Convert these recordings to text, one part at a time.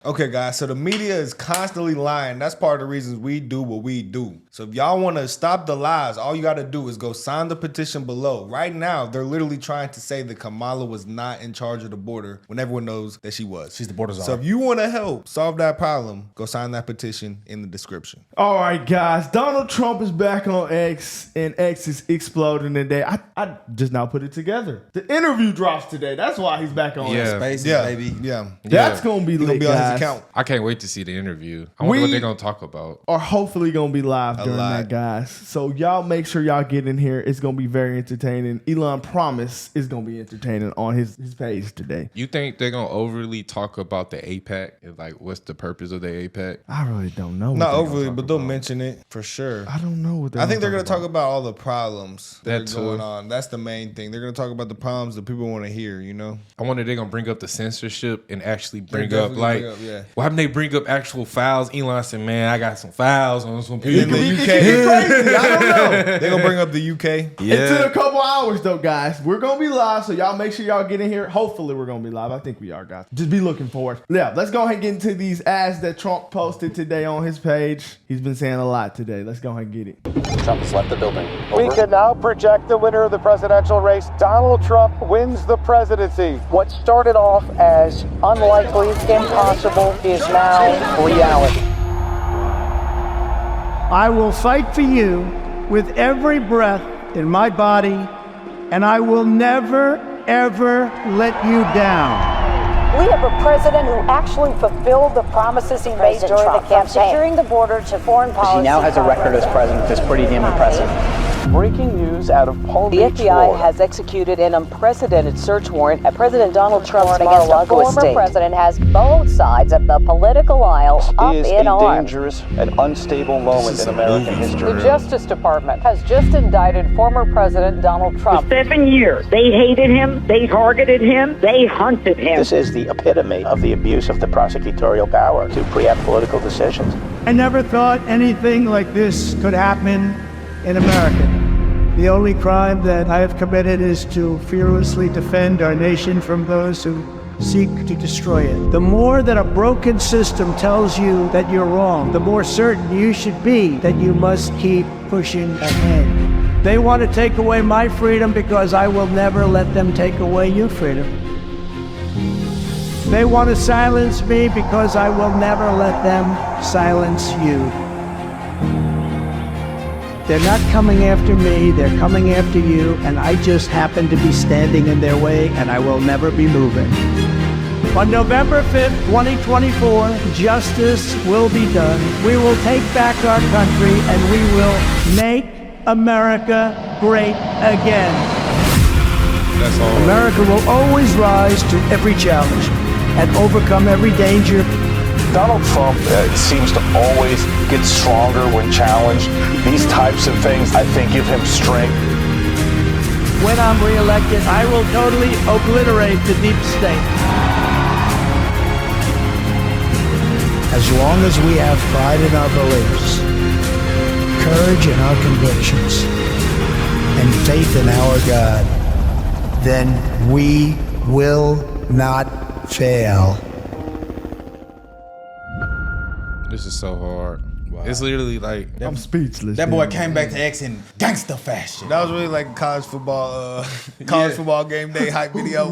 Okay, guys, so the media is constantly lying. That's part of the reasons we do what we do. So if y'all want to stop the lies, all you got to do is go sign the petition below. Right now, they're literally trying to say that Kamala was not in charge of the border when everyone knows that she was. She's the border czar. So if you want to help solve that problem, go sign that petition in the description. All right, guys. Donald Trump is back on X, and X is exploding today. I just now put it together. The interview drops today. That's why he's back on X. Spaces, Yeah, baby. yeah. That's going to be lit, Be on his guys. account. I can't wait to see the interview. I wonder what they're going to talk about. Are hopefully going to be live during lot. that, guys. So y'all make sure y'all get in here. It's going to be very entertaining. Elon promise is going to be entertaining on his page today. You think they're going to overly talk about the APEC? Like, what's the purpose of the APEC? I really don't know. Not overly, but they'll mention it for sure. I don't know what I think they're going to talk about all the problems that That are going too. on. That's the main thing. They're going to talk about the problems that people want to hear, you know? I wonder if they're going to bring up the censorship and actually bring up, definitely like, bring up, yeah. why didn't they bring up actual files? Elon said, man, I got some files on some In people. the UK. Crazy. I don't know. They're going to bring up the UK. It's in a couple hours, though, guys. We're going to be live, so y'all make sure y'all get in here. Hopefully, we're going to be live. I think we are, guys. Just be looking for it. Yeah, let's go ahead and get into these ads that Trump posted today on his page. He's been saying a lot today. Let's go ahead and get it. Trump has left the building. We can now project the winner of the presidential race. Donald Trump wins the presidency. What started off as unlikely, impossible, is now reality. I will fight for you with every breath in my body, and I will never, ever let you down. We have a president who actually fulfilled the promises he made during the campaign. From securing the border to foreign policy. He now has a record as president that's pretty damn impressive. Breaking news out of Palm The Beach, FBI Florida. has executed an unprecedented search warrant at President Donald Trump's Against a Mar-a-Lago former estate. The president has both sides of the political aisle up is in a arms. dangerous and unstable moment in American history. The Justice Department has just indicted former President Donald Trump. 7 years. They hated him. They targeted him. They hunted him. This is the epitome of the abuse of the prosecutorial power to preempt political decisions. I never thought anything like this could happen in America. The only crime that I have committed is to fearlessly defend our nation from those who seek to destroy it. The more that a broken system tells you that you're wrong, the more certain you should be that you must keep pushing ahead. They want to take away my freedom because I will never let them take away your freedom. They want to silence me because I will never let them silence you. They're not coming after me, they're coming after you, and I just happen to be standing in their way, and I will never be moving. On November 5th, 2024, justice will be done. We will take back our country, and we will make America great again. That's all. America will always rise to every challenge and overcome every danger. Donald Trump seems to always get stronger when challenged. These types of things, I think, give him strength. When I'm reelected, I will totally obliterate the deep state. As long as we have pride in our beliefs, courage in our convictions, and faith in our God, then we will not fail. This is so hard. Wow. It's literally like I'm speechless. That boy came back to X in gangster fashion. That was really like a college football game day hype video.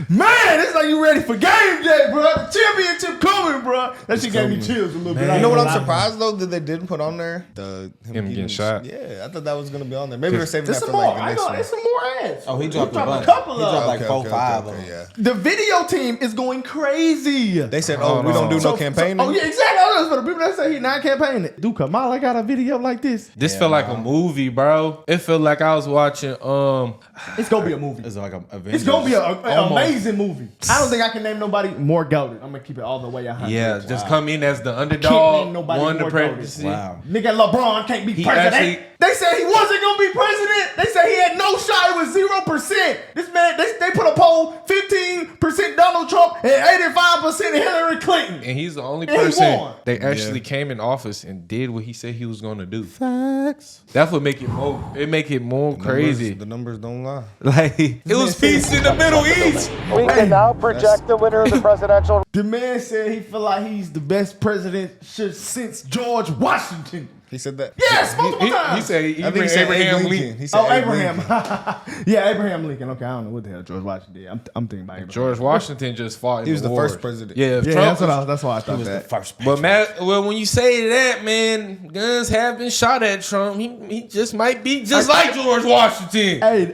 Man, it's like you ready for game day, bro. The championship coming, bro. That shit gave me chills a little bit. You know what I'm surprised though that they didn't put on there? him getting shot. Yeah, I thought that was gonna be on there. Maybe they're saving There's that some for more. like the I next know. one. There's some more ads. Oh, he dropped a a bunch. couple He of dropped them. like 4, 5 of them. Yeah. The video team is going crazy. They said, "Oh, we don't do no campaigning." Oh yeah, exactly. That's for the people that say he's not campaigning. Do Kamala got a video like this? This felt like a movie, bro. It felt like I was watching. It's gonna be a movie. It's like a It's gonna be an Almost. amazing movie. I don't think I can name nobody more goated. I'm gonna keep it all the way 100. Yeah, just come in as the Can't underdog, name nobody won the more goated. presidency. Wow. Nigga LeBron can't be He president. actually- They said he wasn't gonna be president. They said he had had no shot. It was 0%. This man, they put a poll 15% Donald Trump and 85% Hillary Clinton. And he's the only And he person won. they actually came in office and did what he said he was going to do. Facts. That's what make it more. It make it more crazy. The numbers don't lie. Like it was peace in the Middle East. We can now project the winner of the presidential. The man said he feel like he's the best president since George Washington. He said that. Yes, multiple times. He said I think he said Abraham Lincoln. Lincoln. He said Abraham. Lincoln. Yeah, Abraham Lincoln. Okay, I don't know what the hell George Washington did. I'm thinking about Abraham. George Washington just fought. In He was the wars. first president. Yeah, if Yeah, Trump that's why I thought He was that. the first. But when you say that, man, guns have been shot at Trump. He just might be just like George Washington. Hey,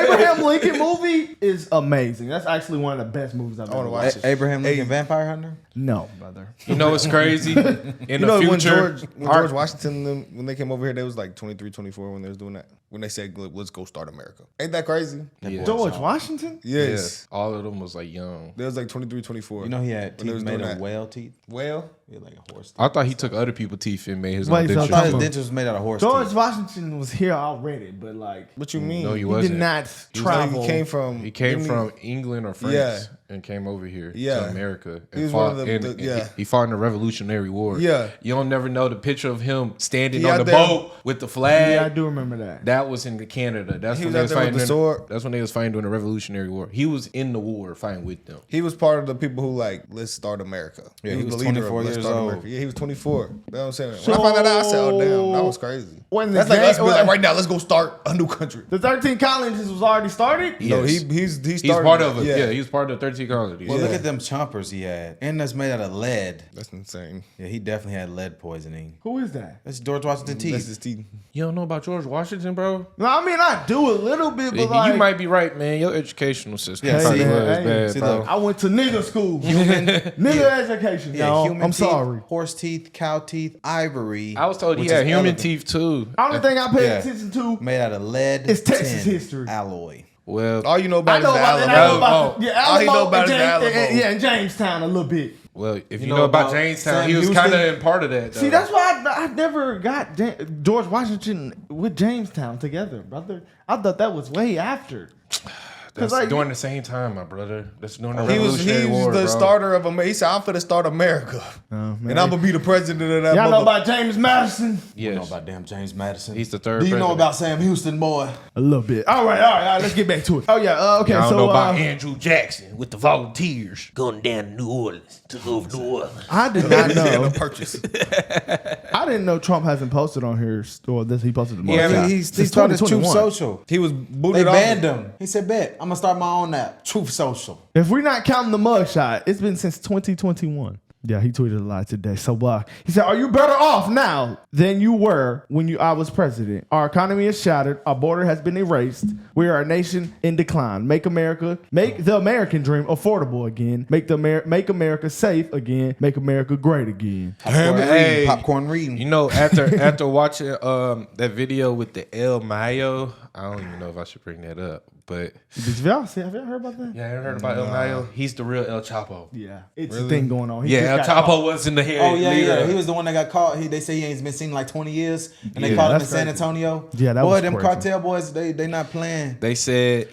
Abraham Lincoln movie is amazing. That's actually one of the best movies I've ever wanna watched. watch it. Abraham Lincoln Vampire Hunter? No, brother. You know what's crazy? In You the know future, when George Washington, when they came over here, they was like 23, 24 when they was doing that. When they said, let's go start America. Ain't that crazy? Yeah. George Washington? Yes. all of them was like young. They was like 23, 24. You know he had when they teeth was made doing of that. whale teeth? Well, Yeah, like a horse teeth. I thought he took other people's teeth and made his Wait, own so I thought his dentures. dentures was made out of horse George teeth. Washington was here already, but like what you mean? No, he he wasn't. did not He was like, travel. He came from. He came didn't from England or France Yeah. and came over here Yeah. to America. And He was fought one of the- in- yeah. He fought in the Revolutionary War. Yeah. You don't never know the picture of him standing He on out the there- boat with the flag. Yeah, I do remember that. That was in Canada. That's He when was they out was there with fighting. the sword. That's when they was fighting during the Revolutionary War. He was in the war fighting with them. He was part of the people who like, let's start America. Yeah, he was the leader of 24 Let's years Start old. America. Yeah, he was 24. You know what I'm saying? When I found that out, I said, oh damn, that was crazy. When the That's like gang- us being like, right now, let's go start a new country. The 13 colonies was already started. No, Yes. he He's started part of it. Yeah, Yeah, he was part of the 13 colonies. Well, Yeah. look at them chompers he had. And that's made out of lead. that's insane. Yeah, he definitely had lead poisoning. Who is that? That's George Washington teeth. That's his teeth. You don't know about George Washington, bro? No, I mean I do a little bit, but like, You might be right, man. Your educational system Yeah, probably see, was hey, bad, see, bro. look. I went to nigga school. Nigga education, y'all. human I'm teeth, sorry. Horse teeth, cow teeth, ivory. I was told he which had is human elephant. teeth too. Only thing I pay Yeah. attention to. Made out of lead. It's Texas tin history. alloy. Well, All you know I about know is the about that. I Alamo. know about the, All he know Alamo about and is the Alamo. yeah, in Jamestown a little bit. well, if you know know about about Jamestown, Sam he was Houston? kind of in part of that. Though. See, that's why I never got George Washington with Jamestown together, brother. I thought that was way after. That's like- during the same time, my brother. That's during the He was Revolutionary War, the bro. starter of America. He said, I'm finna start America. and I'm gonna be the president of that Y'all know mother- about James Madison? You know Yes, about damn James Madison. he's the third. Do you know president. about Sam Houston, boy? A little bit. All right. Let's get back to it. Oh yeah. Okay. I don't So know about Andrew Jackson with the volunteers going down to New Orleans, took over New Orleans. I did not know. purchase. I didn't know Trump hasn't posted on here. Or this he posted the Yeah, mugshot. he Since started Truth 2021. Social. He was They booted off. banned him. He said, bet, I'm going to start my own app, Truth Social. If we're not counting the mugshot, it's been since 2021. Yeah, he tweeted a lot today. So he said, "Are you better off now than you were when I was president? Our economy is shattered. Our border has been erased. We are a nation in decline. Make the American dream affordable again. Make America safe again. Make America great again." Hey, Popcorn reading. You know, after watching that video with the El Mayo, I don't even know if I should bring that up, but Have y'all heard about that? yeah, I heard about El Mayo. He's the real El Chapo. Yeah, it's a thing going on. He Yeah, El just got Chapo caught. was in the head. Oh, yeah, leader. yeah. He was the one that got caught. They say he ain't been seen in like 20 years. And they Yeah, caught him in that's San crazy. Antonio. Yeah, that boy, was them crazy. cartel boys, they not playing. He said,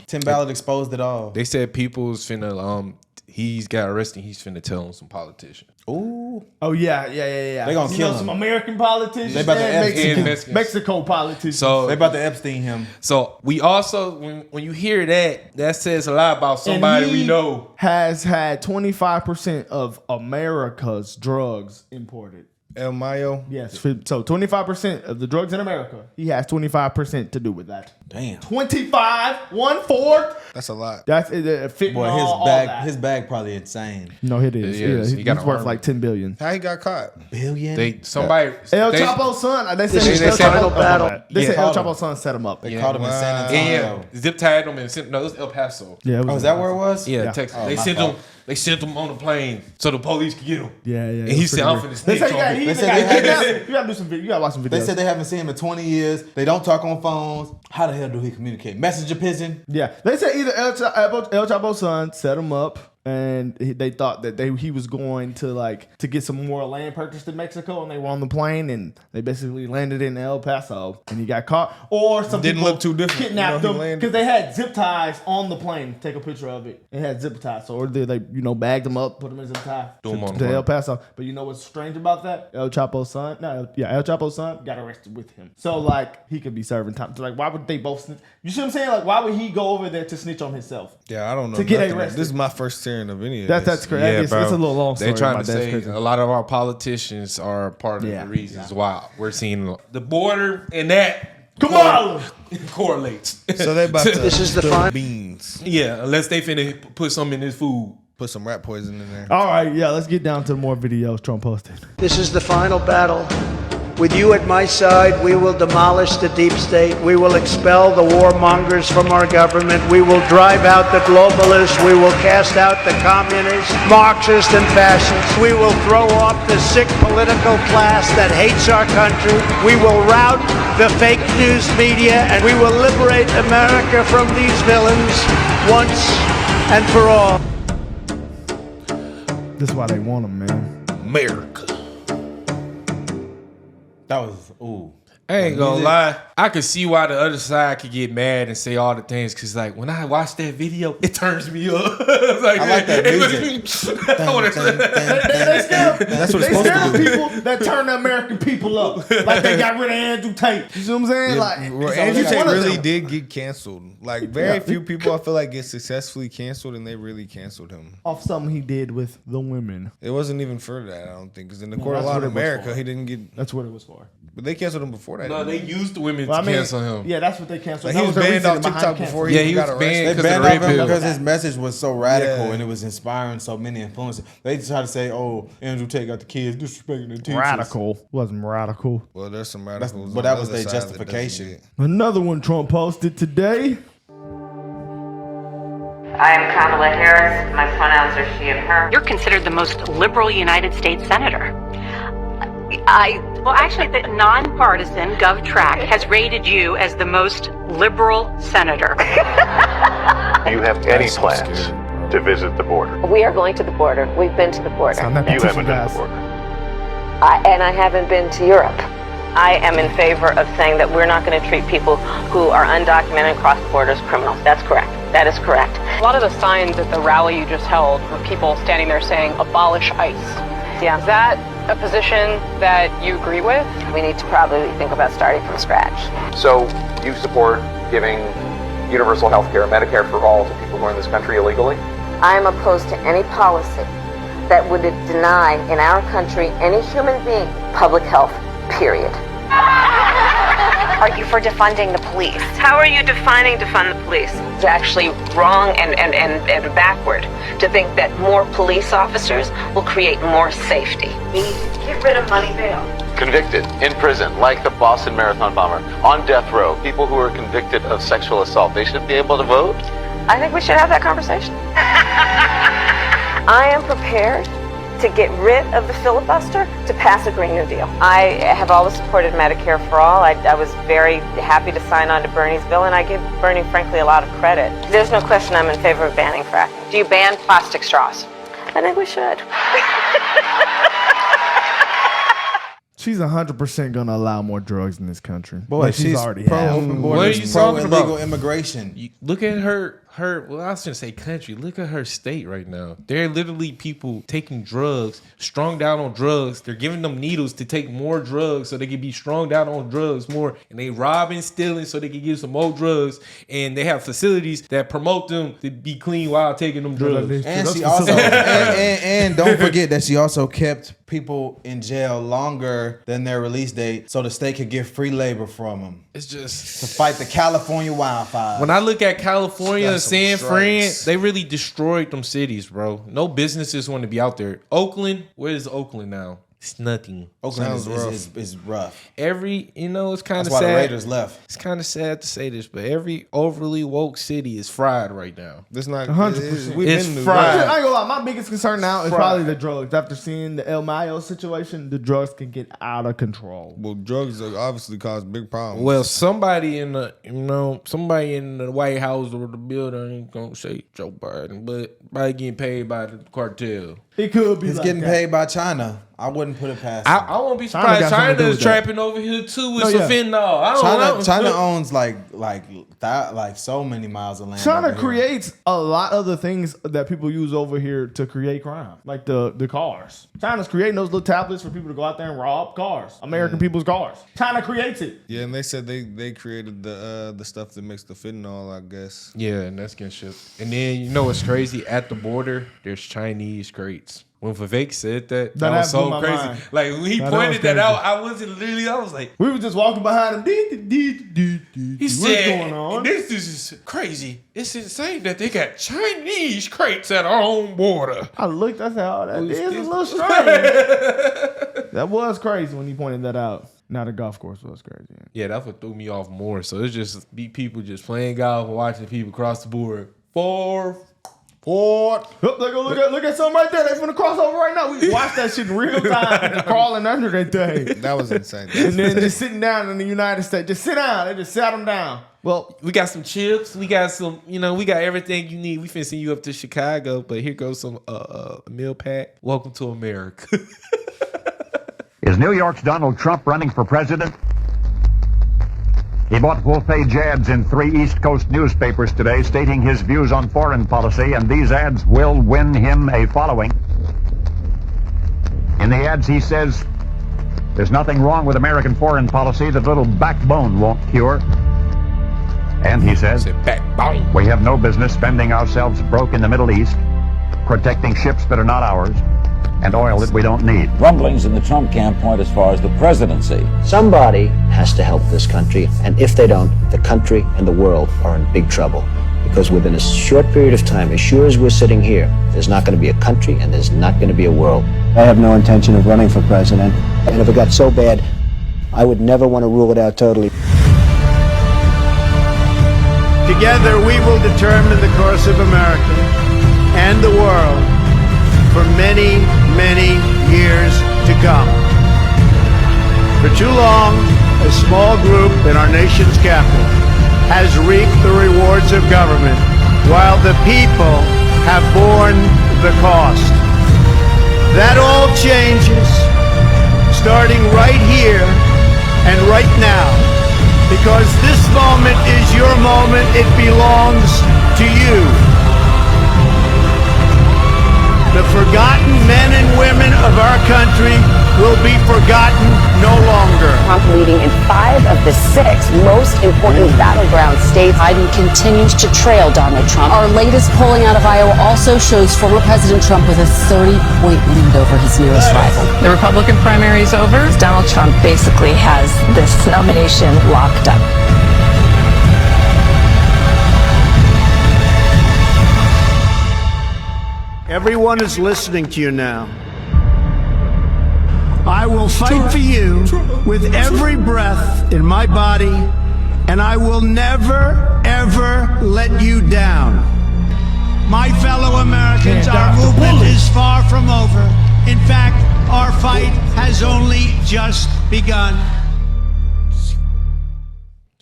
Tim Ballard exposed it all. they said people's finna, he's got arrested. He's finna tell on some politicians. Ooh. Oh yeah. They gonna You kill know him. some American politicians. They about to and Epstein Mexicans. Mexico politicians. So They about to Epstein him. So we also, when you hear that says a lot about somebody And we he know. has had 25% of America's drugs imported. El Mayo. Yes, so 25% of the drugs in America, he has 25% to do with that. Damn. 25, 1/4. That's a lot. That's fentanyl, Boy, all that. his bag probably insane. No, it is. It is. Yeah, He got he's an worth army. like 10 billion. How he got caught? Billion? El They- Chapo's son. They said They El said- Chapo. They Yeah. said El Chapo's son set him up. They caught him in San Wow. Antonio. Yeah, zip tied them and sent. No, it was El Paso. Yeah, it was Oh, is that where it was? Yeah, Yeah. Texas. Oh, They my sent fault. him. They sent him on the plane so the police could get him. Yeah. And he said, "I'm finna They snitch say on he you." either said got they had kidnapped. You gotta do some video. You gotta watch some videos. They said they haven't seen him in 20 years. They don't talk on phones. How the hell do he communicate? Messenger pigeon? Yeah, they said either El Chapo's son set him up and they thought that he was going to get some more land purchased in Mexico, and they were on the plane, and they basically landed in El Paso, and he got caught. Or some didn't people look too different. Kidnapped them because they had zip ties on the plane. Take a picture of it. It had zip ties, or they bagged them up, put them in zip tie to El Paso. But you know what's strange about that? El Chapo's son got arrested with him. So he could be serving time. So why would they both snitch? You see what I'm saying? Why would he go over there to snitch on himself? Yeah, I don't know. To get arrested. This is my first hearing of any of this. That's crazy. Yeah, it's bro. a little long story. They're trying to say a lot of our politicians are part of the reasons why we're seeing the border and that Kamala correlates. So they about to This is the spill beans. Yeah, unless they finna put some in his food. Put some rat poison in there. All right, yeah, let's get down to more videos Trump posted. This is the final battle. With you at my side, we will demolish the deep state. We will expel the warmongers from our government. We will drive out the globalists. We will cast out the communists, Marxists, and fascists. We will throw off the sick political class that hates our country. We will rout the fake news media, and we will liberate America from these villains once and for all. This is why they want him, man. America. That was ooh. I ain't gonna lie. I could see why the other side could get mad and say all the things, because when I watch that video, it turns me up. I like that music. That's what it's supposed to do. People that turn the American people up, like they got rid of Andrew Tate. You see what I'm saying? Andrew Tate really did get canceled. Very few people I feel like get successfully canceled, and they really canceled him off something he did with the women. It wasn't even for that, I don't think, because in the court of law in America, he didn't get. That's what it was for. But they canceled him before that. No, they used the women to cancel him. Yeah, that's what they canceled. He was banned off TikTok before he got arrested. They banned off him because his message was so radical and it was inspiring so many influencers. They just try to say, "Oh, Andrew Tate got the kids disrespecting the teachers." Radical wasn't radical. Well, there's some radicals, but that was their justification. Another one Trump posted today. I am Kamala Harris. My pronouns are she and her. You're considered the most liberal United States senator. Actually, the nonpartisan GovTrack has rated you as the most liberal senator. Do you have any plans to visit the border? We are going to the border. We've been to the border. You haven't been to the border. And I haven't been to Europe. I am in favor of saying that we're not going to treat people who are undocumented and cross borders criminals. That's correct. That is correct. A lot of the signs at the rally you just held were people standing there saying, abolish ICE. Yeah. Is that a position that you agree with? We need to probably think about starting from scratch. So you support giving universal health care, Medicare for all to people who are in this country illegally? I am opposed to any policy that would deny in our country any human being public health, period. Are you for defunding the police? How are you defining defund the police? It's actually wrong and backward to think that more police officers will create more safety. We need to get rid of money bail. Convicted, in prison, like the Boston Marathon bomber, on death row, people who are convicted of sexual assault, they should be able to vote? I think we should have that conversation. I am prepared to get rid of the filibuster to pass a Green New Deal. I have always supported Medicare for all. I was very happy to sign on to Bernie's bill, and I give Bernie, frankly, a lot of credit. There's no question I'm in favor of banning fracking. Do you ban plastic straws? I think we should. She's 100% gonna allow more drugs in this country. Boy, she's already pro-open borders, what are you talking about? Illegal immigration. Look at her. Well, I was gonna say country. Look at her state right now. There are literally people taking drugs, strung down on drugs. They're giving them needles to take more drugs so they can be strung down on drugs more. And they robbing, stealing so they can give some more drugs. And they have facilities that promote them to be clean while taking them drugs. And she also and don't forget that she also kept people in jail longer than their release date so the state could get free labor from them. It's just to fight the California wildfires. When I look at California, San Fran, strikes. they really destroyed them cities, bro. No businesses want to be out there. Oakland, where is Oakland now? It's nothing. Oakland Sounds is rough. Every, it's kind That's of why sad. the Raiders left. It's kind of sad to say this, but every overly woke city is fried right now. That's not 100%. We've It's been fried. I ain't gonna lie, my biggest concern now is probably the drugs. After seeing the El Mayo situation, the drugs can get out of control. Well, drugs obviously cause big problems. Well, somebody in the White House or the building, I ain't gonna say Joe Biden, but probably getting paid by the cartel. It could be. He's getting paid by China. I wouldn't put it past him. I won't be surprised. China is trapping over here too with some fentanyl. I don't know. China owns like so many miles of land. China over here. creates a lot of the things that people use over here to create crime, like the cars. China's creating those little tablets for people to go out there and rob cars, American people's cars. China creates it. Yeah, and they said they created the stuff that makes the fentanyl, I guess. Yeah, and that's getting shipped. And then you know what's crazy? At the border, there's Chinese crates. When Vivek said that was so crazy. Mind. Like when he pointed that out, I was like, we were just walking behind him. He said, going on? This is crazy. It's insane that they got Chinese crates at our own border. I looked, I said, oh, that is a little strange. That was crazy when he pointed that out. Now the golf course was crazy. Yeah, that's what threw me off more. So it's just be people just playing golf and watching people cross the board. Forward. Look at something right there. They finna cross over right now. We watched that shit in real time, crawling under that thing. That was insane. And then just sitting down in the United States. Just sit down. They just sat them down. Well, we got some chips. We got some, we got everything you need. We finna send you up to Chicago, but here goes some meal pack. Welcome to America. Is New York's Donald Trump running for president? He bought full-page ads in 3 East Coast newspapers today stating his views on foreign policy, and these ads will win him a following. In the ads, he says, there's nothing wrong with American foreign policy that little backbone won't cure. And he says, backbone. We have no business spending ourselves broke in the Middle East, protecting ships that are not ours, and oil that we don't need. Rumblings in the Trump camp point as far as the presidency. Somebody has to help this country, and if they don't, the country and the world are in big trouble. Because within a short period of time, as sure as we're sitting here, there's not going to be a country and there's not going to be a world. I have no intention of running for president, and if it got so bad, I would never want to rule it out totally. Together we will determine the course of America and the world for many, many years to come. For too long, a small group in our nation's capital has reaped the rewards of government, while the people have borne the cost. That all changes, starting right here and right now, because this moment is your moment. It belongs to you. The forgotten men and women of our country will be forgotten no longer. Trump leading in 5 of the 6 most important battleground states. Biden continues to trail Donald Trump. Our latest polling out of Iowa also shows former President Trump with a 30-point lead over his nearest rival. The Republican primary is over. Donald Trump basically has this nomination locked up. Everyone is listening to you now. I will fight for you with every breath in my body, and I will never, ever let you down. My fellow Americans, our movement is far from over. In fact, our fight has only just begun.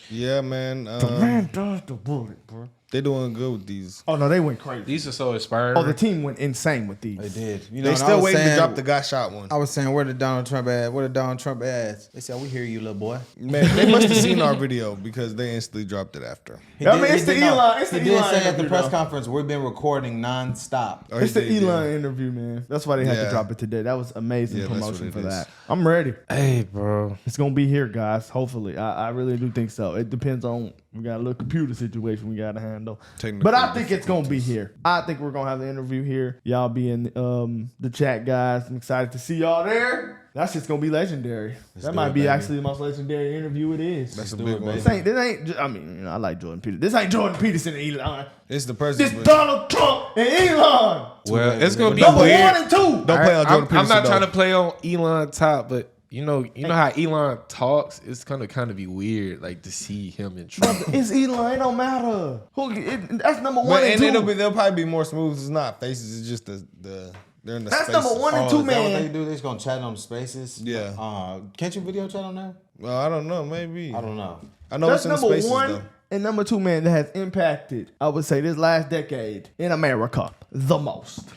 Yeah, man. The man does the bullet, bro. They're doing good with these. Oh no, they went crazy. These are so inspiring. Oh, the team went insane with these. They did. You know, they still waiting to drop the got shot one. I was saying, where did Donald Trump at? Where did Donald Trump at? They said, we hear you, little boy. Man, they must have seen our video because they instantly dropped it after. He did say at the press conference, we've been recording nonstop. It's the Elon interview, man. That's why they had to drop it today. That was amazing promotion for that. I'm ready. Hey, bro. It's going to be here, guys. Hopefully. I really do think so. It depends on We got a little computer situation we got to handle. Technical But I think it's going to be here. I think we're going to have the interview here. Y'all be in the chat, guys. I'm excited to see y'all there. That's just going to be legendary. That might be actually the most legendary interview it is. That's a big one. This ain't, I mean, I like Jordan Peterson. This ain't Jordan Peterson and Elon. It's the president. This Donald Trump and Elon. Well, it's going to be Number weird. 1 and 2. Don't play on Jordan Peterson. I'm not though. trying to play on Elon top, but you know how Elon talks. It's gonna kind of be weird, like to see him in Trump. It's Elon. It don't matter. That's number 1 and 2. They'll probably be more smooth. It's not faces. It's just they're in the That's spaces. number 1 and 2, Is that what man. they do? They're just gonna chat on spaces. Yeah. Can't you video chat on there? Well, I don't know. Maybe. I don't know. I know That's it's in the number spaces 1 though. and number 2, man, that has impacted, I would say, this last decade in America the most.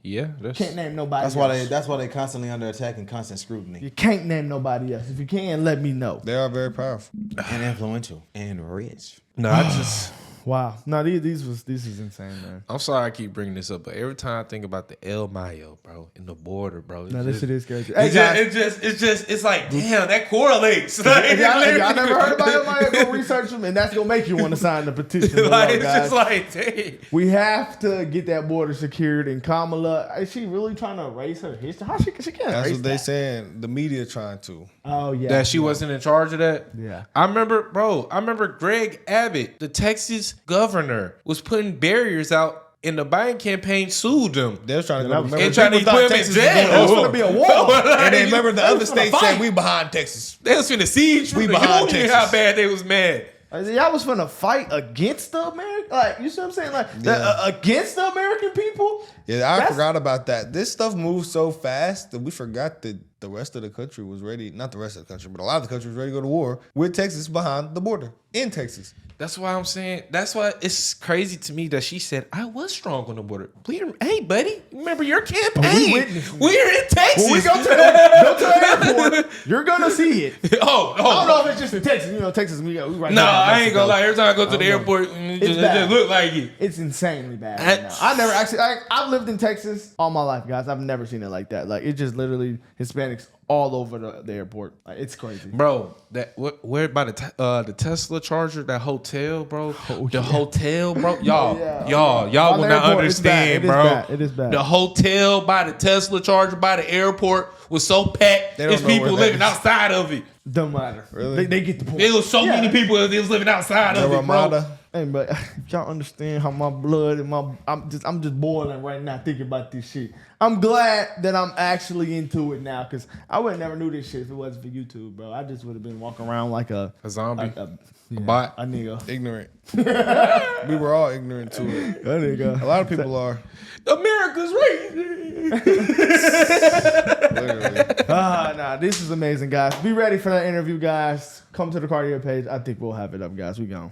Yeah, that's Can't name nobody That's else. why they constantly under attack and constant scrutiny. You can't name nobody else. If you can, let me know. They are very powerful And influential and rich. no. I just Wow. No, this is insane, man. I'm sorry I keep bringing this up, but every time I think about the El Mayo, bro, and the border, bro, No, this shit is crazy. It's Hey, just it's like damn, that correlates. Like, if y'all never heard about it, man, go research them, and that's gonna make you want to sign the petition. like, below, it's guys. just like, dang. We have to get that border secured. And Kamala, is she really trying to erase her history? How she can't That's erase what they that? saying. The media trying to. Oh yeah, That she wasn't in charge of that. Yeah. I remember Greg Abbott, the Texas governor, was putting barriers out, and the Biden campaign sued them. They was trying to that go. was- Remember, And trying to people put thought him in Texas jail. was It was going gonna be a war. And then remember the They other was finna states said fight. we behind Texas. They was finna siege We from the behind union. Texas. How bad they was mad. Y'all was finna fight against the American, like you see what I'm saying, like Yeah. against the American people. Yeah, I That's- forgot about that. This stuff moves so fast that we forgot that the rest of the country was ready. Not the rest of the country, but a lot of the country was ready to go to war with Texas behind the border in Texas. That's why I'm saying. That's why it's crazy to me that she said I was strong on the border. Hey, buddy, remember your campaign? We're in Texas. When we go to the airport, you're gonna see it. Oh, I don't know if it's just in Texas. You know, Texas, we right no, now. I ain't gonna lie. Every time I go to the know. airport, it It's bad. just look like it. It's insanely bad. Right now. I never actually. I've lived in Texas all my life, guys. I've never seen it like that. Like it's just literally Hispanics all over the airport. Like, it's crazy, Bro. Where by the Tesla charger, that hotel, bro. The hotel, bro. Y'all By will the not airport, it's bad. understand, It is bro. bad. It is bad. The hotel by the Tesla charger by the airport was so packed. They don't There's know people where that living is. outside of it. Don't matter. Really? They get the point. There was so many people that was living outside of The it, bro. Ramada. Hey, but if y'all understand how my blood and I'm just boiling right now thinking about this shit. I'm glad that I'm actually into it now, because I would have never knew this shit if it wasn't for YouTube, bro. I just would have been walking around like a zombie, a bot, a nigga. Ignorant. We were all ignorant to it. That nigga. A lot of people are. America's racist. Literally. Nah, this is amazing, guys. Be ready for that interview, guys. Come to the Cartier page. I think we'll have it up, guys. We gone.